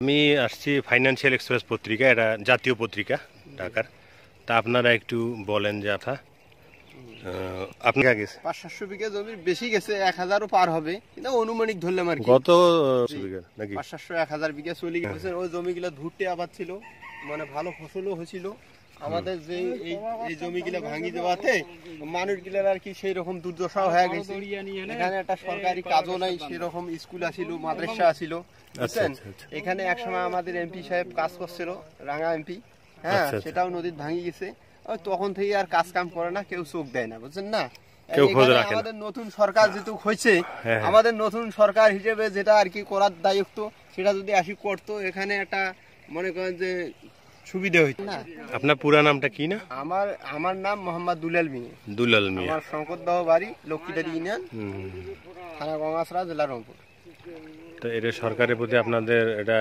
আমি আসছি financial express পত্রিকা, এটা জাতীয় পত্রিকা ঢাকার। তা আপনারা একটু বলেন যে আপনি গেছে 500 বিঘা জমির বেশি গেছে, 1000ও পার হবে, কিন্তু অনুমানিক ধরলাম আর কি। গত বিঘা নাকি 500 1000 বিঘা চলে গেছে। ওই জমিগুলো ধুটে আবাদ ছিল, মানে ভালো ফসলও হয়েছিল। আমাদের যে এই জমিগুলো ভাঙি দেওয়াতে মানুষগুলোর আর কি সেই রকম দুর্দশা হয়ে গেছে। এখানে একটা সরকারি কাজও নাই, সেরকম স্কুল আসিল, মাদ্রাসা আসিল, বুঝছেন। এখানে একসময় আমাদের এমপি সাহেব কাজ করছিল, রাঙা এমপি, হ্যাঁ, সেটাও নদীর ভাঙি গেছে। তখন থেকে আর কাজ কাম করে না, কেউ চোখ দেয় না, বুঝছেন না। আমাদের নতুন সরকার যেহেতু হয়েছে, আমাদের নতুন সরকার হিসেবে যেটা আর কি করার দায়িত্ব, সেটা যদি আসি করতো, এখানে একটা মনে করেন যে সুবিধা হইতো না। আপনার পুরা নামটা কি? না, আমার নাম মোহাম্মদ দুলাল মিয়া। দুলাল মিয়া। আমার শঙ্করদহ বাড়ি, লক্ষ্মীদারি ইউনিয়ন, থানা গঙ্গাছড়া, জেলা রংপুর। তো এটা সরকারের প্রতি আপনাদের এটা